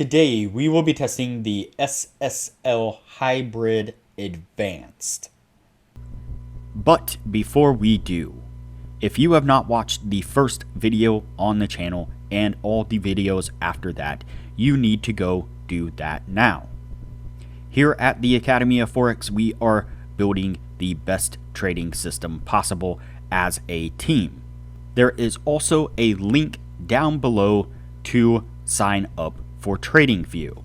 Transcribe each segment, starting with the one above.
Today we will be testing the SSL Hybrid Advanced. But before we do, if you have not watched the first video on the channel and all the videos after that, you need to go do that now. Here at the Academy of Forex, we are building the best trading system possible as a team. There is also a link down below to sign up for Tradingview.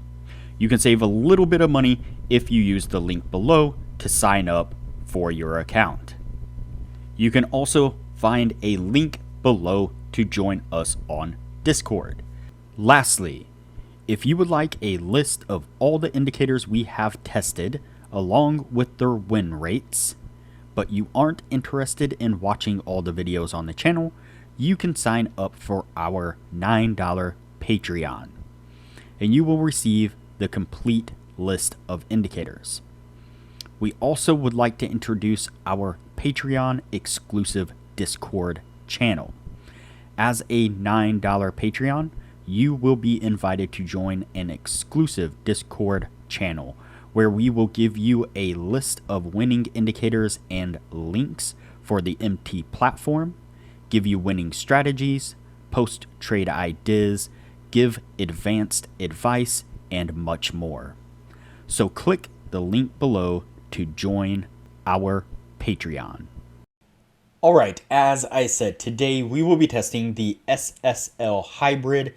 You can save a little bit of money if you use the link below to sign up for your account. You can also find a link below to join us on Discord. Lastly, if you would like a list of all the indicators we have tested along with their win rates, but you aren't interested in watching all the videos on the channel, you can sign up for our $9 Patreon, and you will receive the complete list of indicators. We also would like to introduce our Patreon exclusive Discord channel. As a $9 Patreon, you will be invited to join an exclusive Discord channel where we will give you a list of winning indicators and links for the MT platform, give you winning strategies, post trade ideas, give advanced advice, and much more. So click the link below to join our Patreon. Alright, as I said, today we will be testing the SSL Hybrid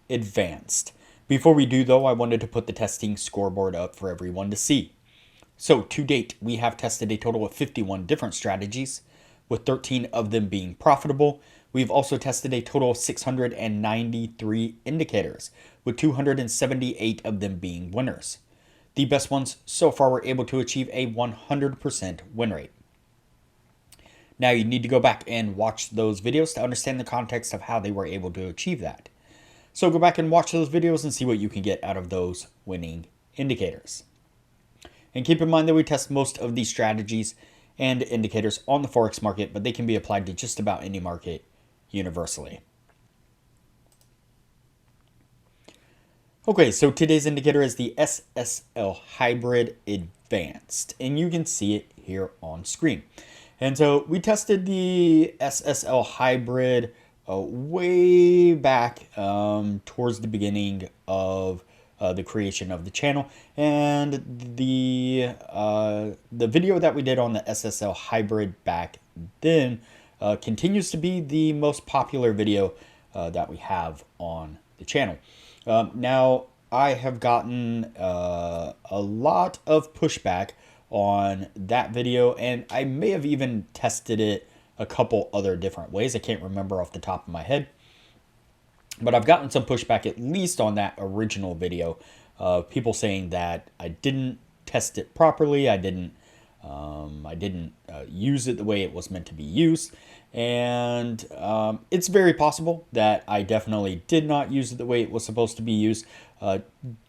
Advanced. Before we do though, I wanted to put the testing scoreboard up for everyone to see. So to date, we have tested a total of 51 different strategies, with 13 of them being profitable. We've also tested a total of 693 indicators, with 278 of them being winners. The best ones so far were able to achieve a 100% win rate. Now you need to go back and watch those videos to understand the context of how they were able to achieve that. So go back and watch those videos and see what you can get out of those winning indicators. And keep in mind that we test most of these strategies and indicators on the Forex market, but they can be applied to just about any market universally. Okay, so today's indicator is the SSL Hybrid Advanced, and you can see it here on screen. And so we tested the SSL Hybrid way back towards the beginning of the creation of the channel, and the video that we did on the SSL Hybrid back then continues to be the most popular video that we have on the channel. Now, I have gotten a lot of pushback on that video, and I may have even tested it a couple other different ways. I can't remember off the top of my head, but I've gotten some pushback at least on that original video. People saying that I didn't test it properly. I didn't use it the way it was meant to be used. And it's very possible that I definitely did not use it the way it was supposed to be used.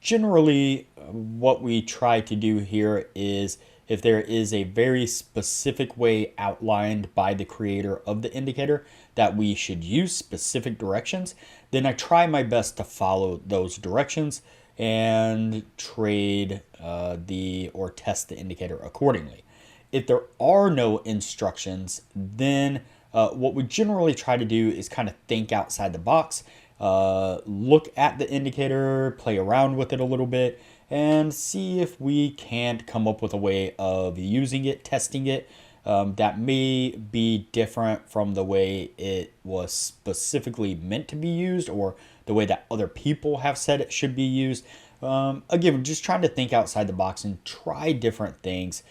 Generally, what we try to do here is, if there is a very specific way outlined by the creator of the indicator that we should use specific directions, then I try my best to follow those directions and trade or test the indicator accordingly. If there are no instructions, then what we generally try to do is kind of think outside the box, look at the indicator, play around with it a little bit, and see if we can't come up with a way of using it, testing it, that may be different from the way it was specifically meant to be used, or the way that other people have said it should be used. Again, just trying to think outside the box and try different things.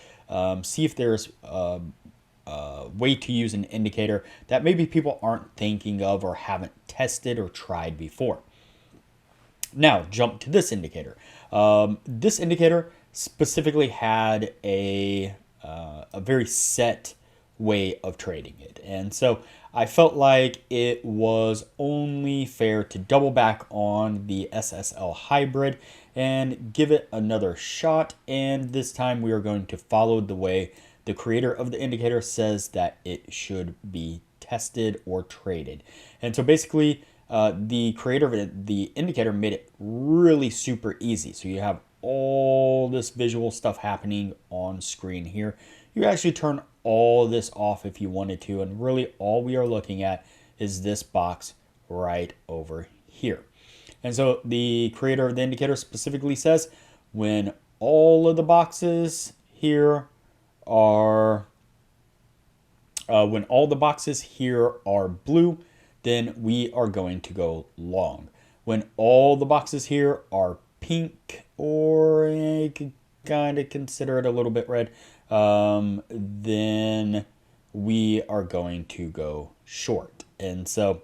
See if there's a way to use an indicator that maybe people aren't thinking of or haven't tested or tried before. Now, jump to this indicator. This indicator specifically had a very set way of trading it. And so I felt like it was only fair to double back on the SSL Hybrid and give it another shot. And this time we are going to follow the way the creator of the indicator says that it should be tested or traded. And so basically, the creator of the indicator made it really super easy. So you have all this visual stuff happening on screen here. You actually turn all this off if you wanted to, and really all we are looking at is this box right over here. And so the creator of the indicator specifically says when all of the boxes here are when all the boxes here are blue, then we are going to go long. When all the boxes here are pink, or you could kind of consider it a little bit red, then we are going to go short. And so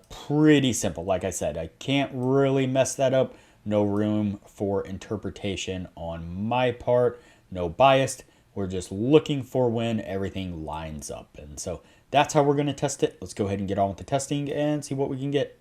pretty simple. Like I said, I can't really mess that up. No room for interpretation on my part. No bias. We're just looking for when everything lines up. And so that's how we're going to test it. Let's go ahead and get on with the testing and see what we can get.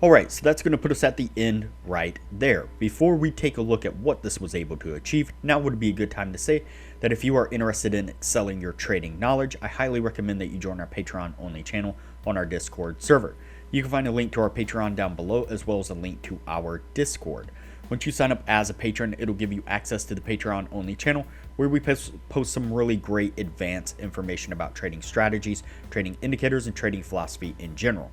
Alright, so that's going to put us at the end right there. Before we take a look at what this was able to achieve, now would be a good time to say that if you are interested in excelling your trading knowledge, I highly recommend that you join our Patreon only channel on our Discord server. You can find a link to our Patreon down below, as well as a link to our Discord. Once you sign up as a patron, it'll give you access to the Patreon only channel, where we post some really great advanced information about trading strategies, trading indicators, and trading philosophy in general.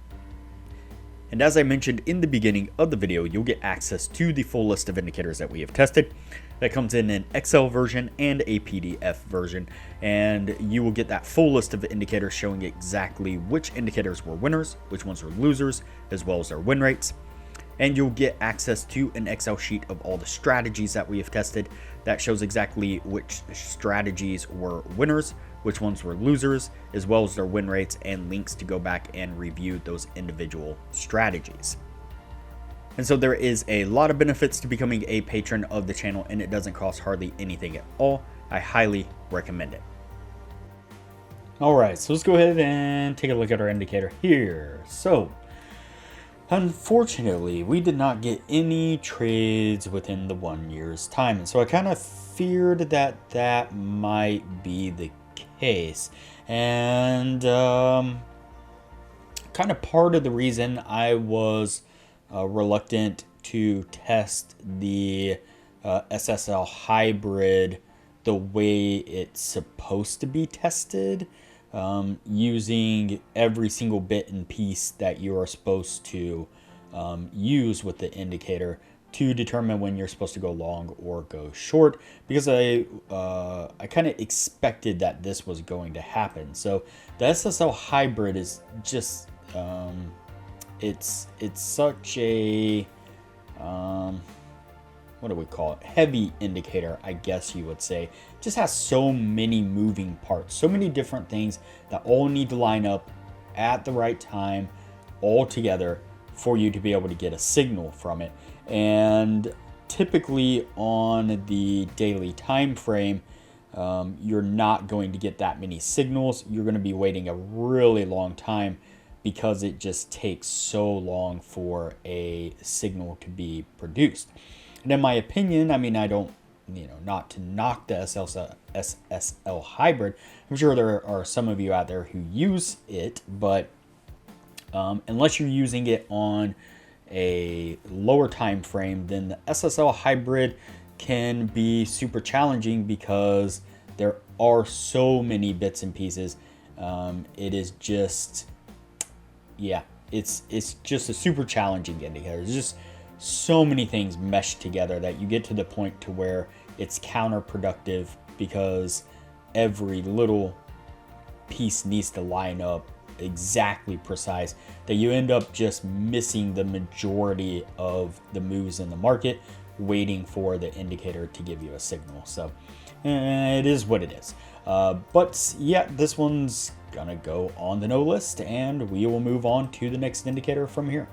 And as I mentioned in the beginning of the video, you'll get access to the full list of indicators that we have tested. That comes in an Excel version and a PDF version, and you will get that full list of indicators showing exactly which indicators were winners, which ones were losers, as well as their win rates. and you'll get access to an Excel sheet of all the strategies that we have tested that shows exactly which strategies were winners, which ones were losers, as well as their win rates and links to go back and review those individual strategies. And so there is a lot of benefits to becoming a patron of the channel, and it doesn't cost hardly anything at all. I highly recommend it. All right, so let's go ahead and take a look at our indicator here. So unfortunately, we did not get any trades within the 1 year's time. And so I kind of feared that that might be the case. And kind of part of the reason I was reluctant to test the SSL Hybrid the way it's supposed to be tested, using every single bit and piece that you are supposed to use with the indicator to determine when you're supposed to go long or go short, because I kind of expected that this was going to happen. So the SSL Hybrid is just it's such a what do we call it? Heavy indicator, I guess you would say. Just has so many moving parts, so many different things that all need to line up at the right time, all together, for you to be able to get a signal from it. And typically on the daily time frame, you're not going to get that many signals. You're going to be waiting a really long time because it just takes so long for a signal to be produced. And in my opinion, I mean, I don't, not to knock the SSL Hybrid. I'm sure there are some of you out there who use it, but unless you're using it on a lower time frame, then the SSL Hybrid can be super challenging because there are so many bits and pieces. It is just, yeah, it's just a super challenging indicator. There's just so many things meshed together that you get to the point to where it's counterproductive, because every little piece needs to line up exactly precise, that you end up just missing the majority of the moves in the market, waiting for the indicator to give you a signal. So it is what it is. But yeah, this one's gonna go on the no list, and we will move on to the next indicator from here.